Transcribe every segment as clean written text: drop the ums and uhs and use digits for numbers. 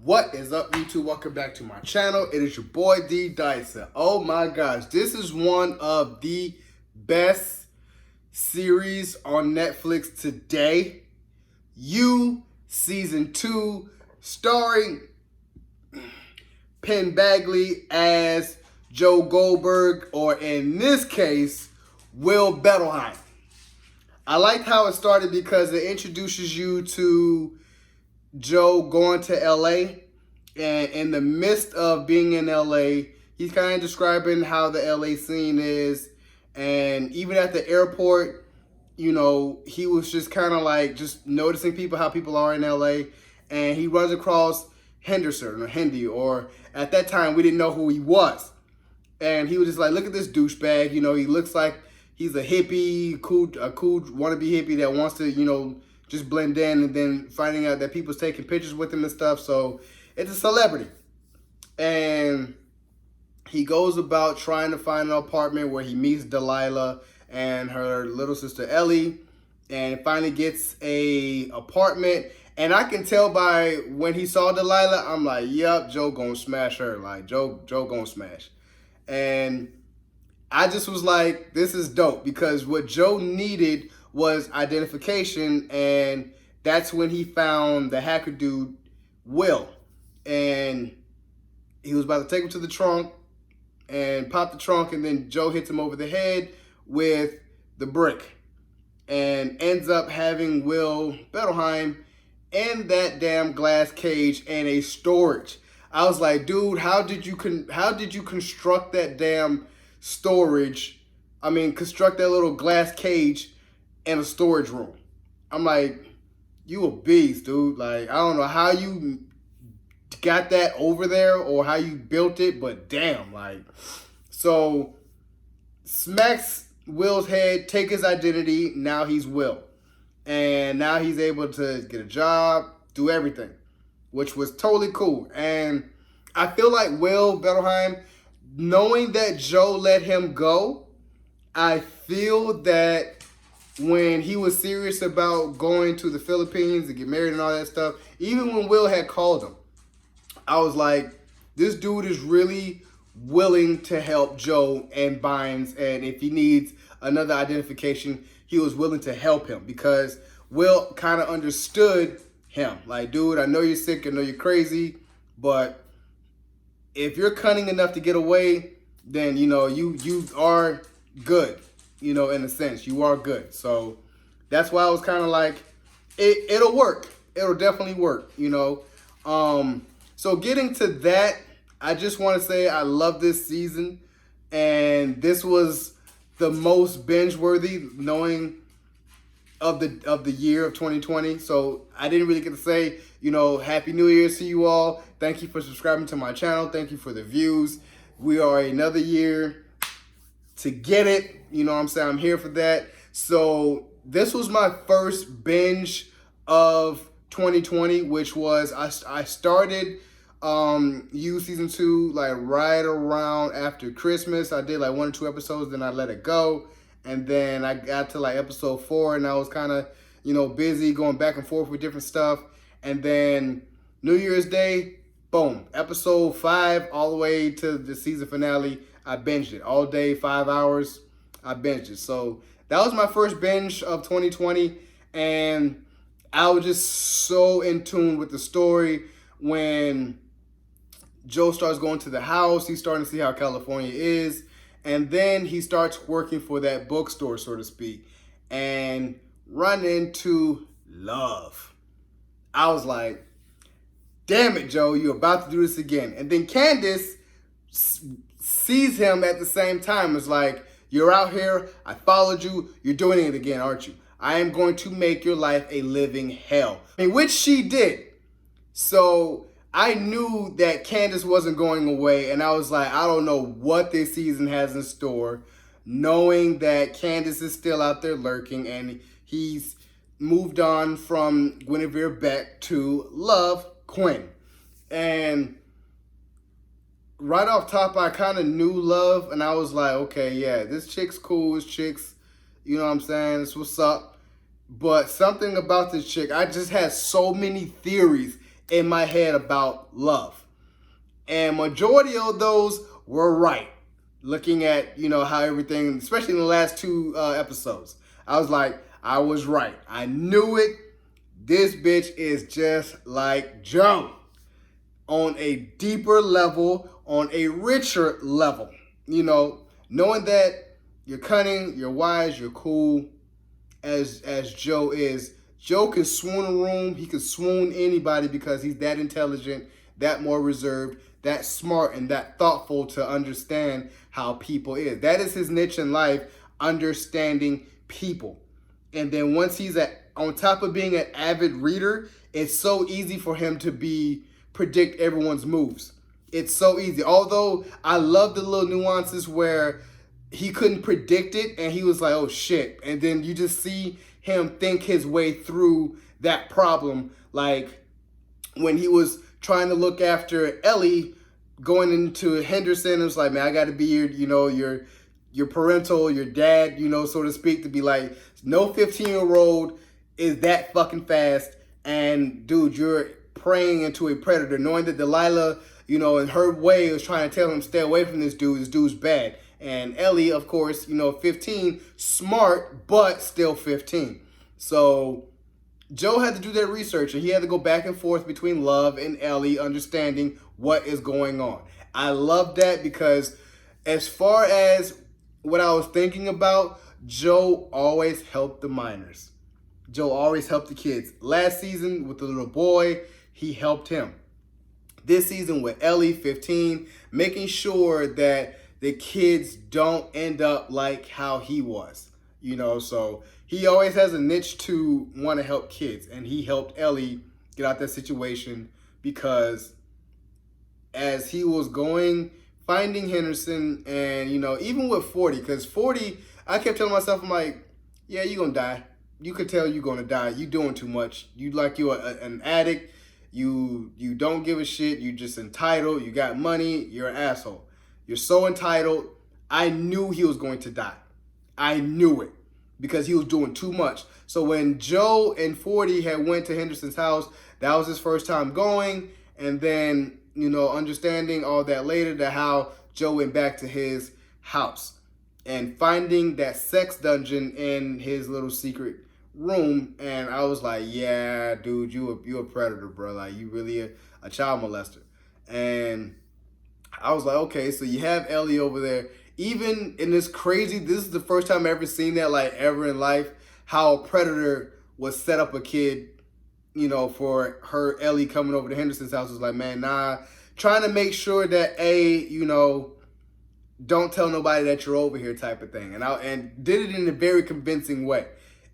What is up, YouTube? Welcome back to my channel. It is your boy D Dyson. Oh my gosh, this is one of the best series on Netflix today. You Season 2, starring Penn Badgley as Joe Goldberg, or in this case, Will Bettelheim. I liked how it started because it introduces you to Joe going to LA, and in the midst of being in LA, he's kind of describing how the LA scene is. And even at the airport, you know, he was just kind of like just noticing people, how people are in LA. And he runs across Henderson or Hendy, or at that time we didn't know who he was. And he was just like, look at this douchebag. You know, he looks like he's a hippie, a cool wannabe hippie that wants to, you know, just blend in, and then finding out that people's taking pictures with him and stuff. So it's a celebrity. And he goes about trying to find an apartment where he meets Delilah and her little sister Ellie, and finally gets a apartment. And I can tell by when he saw Delilah, I'm like, yep, Joe gonna smash her. Like, Joe gonna smash. And I just was like, this is dope, because what Joe needed was identification, and that's when he found the hacker dude, Will. And he was about to take him to the trunk and pop the trunk, and then Joe hits him over the head with the brick and ends up having Will Bettelheim in that damn glass cage and a storage. I was like, dude, how did you construct that damn storage? I mean, construct that little glass cage in a storage room. I'm like, you a beast, dude. Like, I don't know how you got that over there or how you built it, but damn, like, so smacks Will's head, take his identity. Now he's Will. And now he's able to get a job, do everything, which was totally cool. And I feel like Will Bettelheim, knowing that Joe let him go, I feel that when he was serious about going to the Philippines to get married and all that stuff, even when Will had called him, I was like, this dude is really willing to help Joe and Bynes, and if he needs another identification, he was willing to help him, because Will kind of understood him. Like, dude, I know you're sick, I know you're crazy, but if you're cunning enough to get away, then, you know, you are good. You know, in a sense, you are good. So that's why I was kind of like, it'll work. It'll definitely work, you know. So getting to that, I just want to say I love this season. And this was the most binge-worthy knowing of the year of 2020. So I didn't really get to say, you know, Happy New Year to you all. Thank you for subscribing to my channel. Thank you for the views. We are another year to get it. You know what I'm saying? I'm here for that. So this was my first binge of 2020, which was, I started You Season 2 like right around after Christmas. I did like 1 or 2 episodes, then I let it go. And then I got to like episode 4, and I was kind of, you know, busy going back and forth with different stuff. And then New Year's Day, boom, episode 5 all the way to the season finale. I binged it all day, 5 hours. I binged it. So that was my first binge of 2020. And I was just so in tune with the story. When Joe starts going to the house, he's starting to see how California is. And then he starts working for that bookstore, so to speak, and run into love. I was like, damn it, Joe, you're about to do this again. And then Candace sees him at the same time. It's like, you're out here, I followed you, you're doing it again, aren't you? I am going to make your life a living hell. And which she did. So I knew that Candace wasn't going away, and I was like, I don't know what this season has in store, knowing that Candace is still out there lurking, and he's moved on from Guinevere Beck to love Quinn. And right off top, I kind of knew love, and I was like, okay, yeah, this chick's cool, this chick's, you know what I'm saying, this what's up. But something about this chick, I just had so many theories in my head about love. And majority of those were right. Looking at, how everything, especially in the last two episodes, I was like, I was right. I knew it. This bitch is just like Joe on a deeper level, on a richer level. Knowing that you're cunning, you're wise, you're cool, as Joe is. Joe can swoon a room. He can swoon anybody because he's that intelligent, that more reserved, that smart, and that thoughtful to understand how people is. That is his niche in life, understanding people. And then once he's on top of being an avid reader, it's so easy for him to predict everyone's moves. It's so easy. Although I love the little nuances where he couldn't predict it and he was like, oh shit. And then you just see him think his way through that problem. Like when he was trying to look after Ellie going into Henderson, it was like, man, I got to be your parental, your dad, so to speak, to be like, no 15-year-old is that fucking fast. And dude, you're preying into a predator, knowing that Delilah, in her way was trying to tell him, stay away from this dude. This dude's bad. And Ellie, of course, 15, smart, but still 15. So Joe had to do that research, and he had to go back and forth between Love and Ellie, understanding what is going on. I love that because as far as what I was thinking about, Joe always helped the minors. Joe always helped the kids. Last season with the little boy, he helped him. This season with Ellie, 15, making sure that the kids don't end up like how he was, so he always has a niche to want to help kids, and he helped Ellie get out that situation because as he was finding Henderson and, even with 40, because 40, I kept telling myself, I'm like, yeah, you're going to die. You could tell you're going to die. You're doing too much. You're an addict. You don't give a shit. You just entitled. You got money. You're an asshole. You're so entitled. I knew he was going to die. I knew it because he was doing too much. So when Joe and 40 had went to Henderson's house, that was his first time going. And then, understanding all that later, to how Joe went back to his house and finding that sex dungeon in his little secret room. And I was like, yeah, dude, you a predator, bro. Like, you really a child molester. And I was like, okay, so you have Ellie over there. Even in this is the first time I've ever seen that, like, ever in life, how a predator would set up a kid, for her, Ellie, coming over to Henderson's house. Was like, man, nah, trying to make sure that, don't tell nobody that you're over here type of thing. And did it in a very convincing way.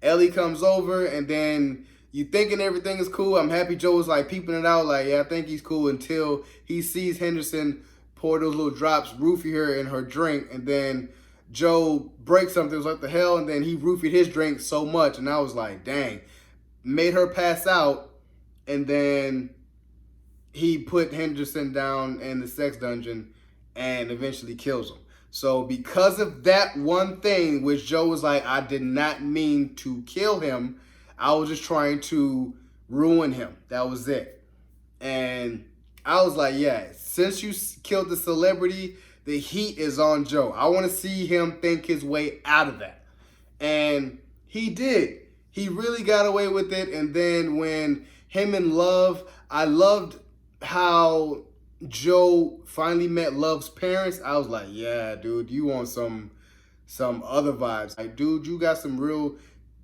Ellie comes over, and then you thinking everything is cool. I'm happy Joe was, like, peeping it out, like, yeah, I think he's cool, until he sees Henderson pour those little drops, roofie her in her drink, and then Joe breaks something. It was like, the hell? And then he roofied his drink so much, and I was like, dang. Made her pass out, and then he put Henderson down in the sex dungeon and eventually kills him. So because of that one thing, which Joe was like, I did not mean to kill him. I was just trying to ruin him. That was it. And I was like, yeah, since you killed the celebrity, the heat is on Joe. I want to see him think his way out of that. And he did. He really got away with it. And then when him and Love, I loved how Joe finally met Love's parents. I was like, yeah, dude, you want some other vibes. Like, dude, you got some real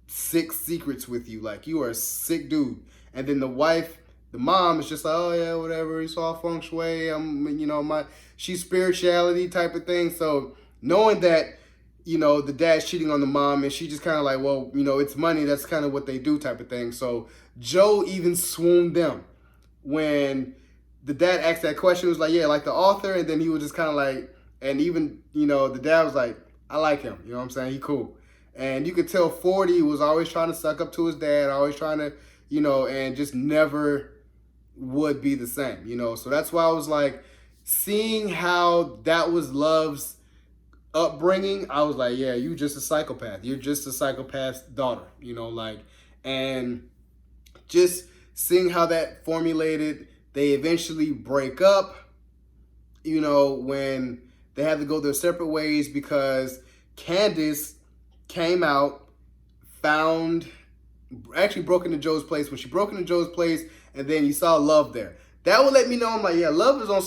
sick secrets with you. Like, you are a sick dude. And then the mom is just like, oh yeah, whatever, it's all feng shui, she's spirituality type of thing. So knowing that, the dad's cheating on the mom, and she just kind of like, well, it's money, that's kind of what they do type of thing. So Joe even swooned them when the dad asked that question. It was like, yeah, like the author. And then he was just kind of like, and even, the dad was like, I like him, you know what I'm saying, he cool. And you could tell 40 was always trying to suck up to his dad, always trying to, and just never would be the same, So that's why I was like, seeing how that was Love's upbringing, I was like, yeah, you just a psychopath. You're just a psychopath's daughter, and just seeing how that formulated They eventually break up, you know, when they have to go their separate ways because Candace came out, actually broke into Joe's place. When she broke into Joe's place, and then you saw Love there. That would let me know. I'm like, yeah, Love is on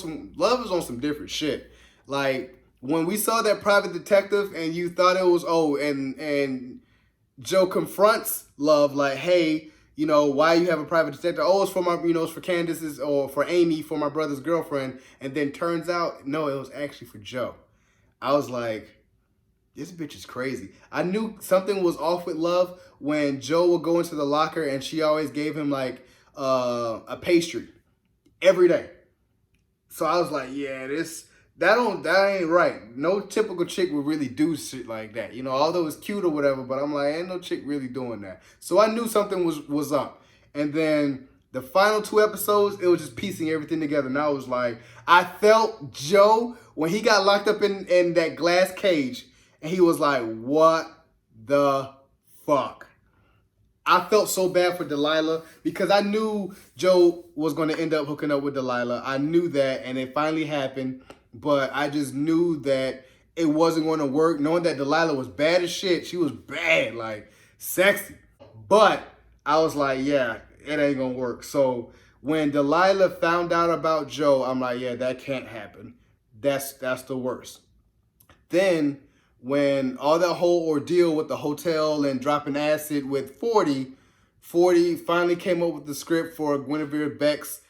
some different shit. Like when we saw that private detective, and you thought it was and Joe confronts Love like, hey, you know, why you have a private detective? Oh, it's for my, you know, it's for Candace's or for Amy, for my brother's girlfriend. And then turns out, no, it was actually for Joe. I was like, this bitch is crazy. I knew something was off with Love when Joe would go into the locker and she always gave him like a pastry every day. So I was like, yeah, that ain't right. No typical chick would really do shit like that. You know, although it's cute or whatever, but I'm like, ain't no chick really doing that. So I knew something was up. And then the final 2 episodes, it was just piecing everything together. And I was like, I felt Joe when he got locked up in that glass cage. And he was like, what the fuck? I felt so bad for Delilah because I knew Joe was going to end up hooking up with Delilah. I knew that, and it finally happened. But I just knew that it wasn't going to work, knowing that Delilah was bad as shit. She was bad, like sexy. But I was like, yeah, it ain't going to work. So when Delilah found out about Joe, I'm like, yeah, that can't happen. That's the worst. Then when all that whole ordeal with the hotel and dropping acid with 40 finally came up with the script for Guinevere Beck's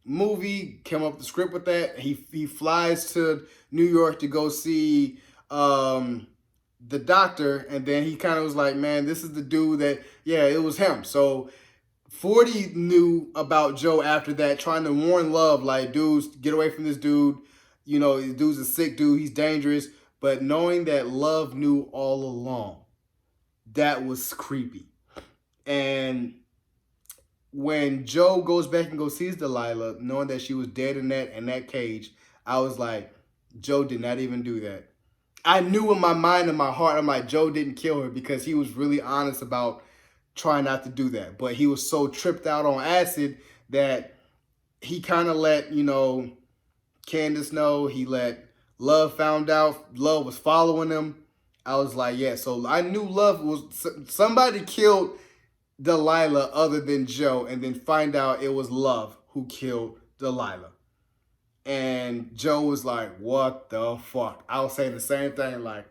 movie, came up with the script with that. He flies to New York to go see the doctor, and then he kind of was like, man, this is the dude that, yeah, it was him. So 40 knew about Joe after that, trying to warn Love, like, dudes, get away from this dude. You know, this dude's a sick dude. He's dangerous. But knowing that Love knew all along, that was creepy. And when Joe goes back and goes sees Delilah, knowing that she was dead in that cage, I was like, Joe did not even do that. I knew in my mind and my heart, I'm like, Joe didn't kill her because he was really honest about trying not to do that. But he was so tripped out on acid that he kind of let, you know, Candace know. He let Love found out. Love was following him. I was like, yeah. So I knew Love was, somebody killed Delilah other than Joe, and then find out it was Love who killed Delilah. And Joe was like, what the fuck? I was saying the same thing, like,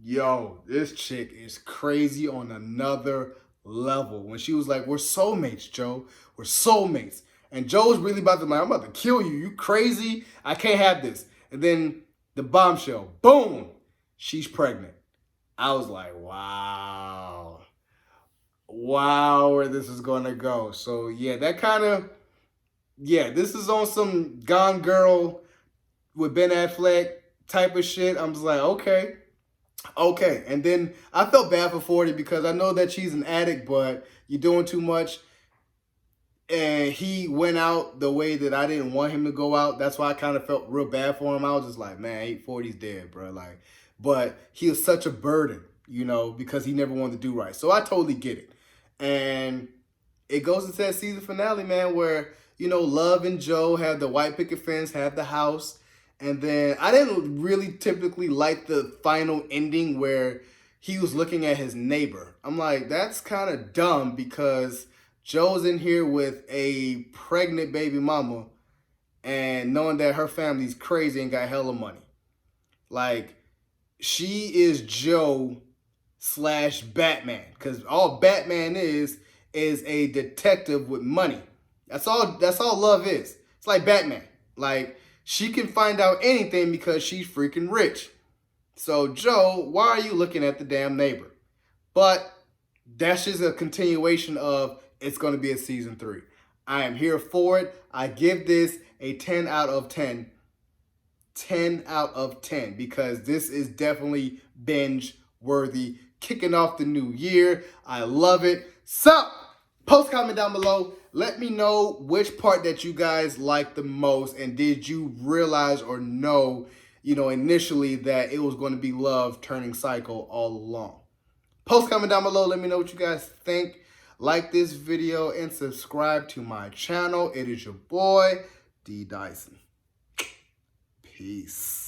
yo, this chick is crazy on another level. When she was like, we're soulmates, Joe. We're soulmates. And Joe was really about to, like, I'm about to kill you. You crazy? I can't have this. And then the bombshell, boom, she's pregnant. I was like, wow, where this is going to go. So, yeah, that kind of, yeah, this is on some Gone Girl with Ben Affleck type of shit. I'm just like, okay. And then I felt bad for 40 because I know that she's an addict, but you're doing too much. And he went out the way that I didn't want him to go out. That's why I kind of felt real bad for him. I was just like, man, 840's dead, bro. Like, but he was such a burden, you know, because he never wanted to do right. So I totally get it. And it goes into that season finale, man, where, you know, Love and Joe have the white picket fence, have the house. And then I didn't really typically like the final ending where he was looking at his neighbor. I'm like, that's kind of dumb because Joe's in here with a pregnant baby mama and knowing that her family's crazy and got hella money. Like, she is Joe / Batman. Because all Batman is a detective with money. That's all Love is. It's like Batman. Like, she can find out anything because she's freaking rich. So, Joe, why are you looking at the damn neighbor? But that's just a continuation of it's going to be a season 3. I am here for it. I give this a 10 out of 10. 10 out of 10 because this is definitely binge worthy. Kicking off the new year. I love it. So, post comment down below. Let me know which part that you guys liked the most, and did you realize or know, you know, initially that it was going to be Love turning psycho all along. Post comment down below. Let me know what you guys think. like this video, and subscribe to my channel. It is your boy, D Dyson. Peace.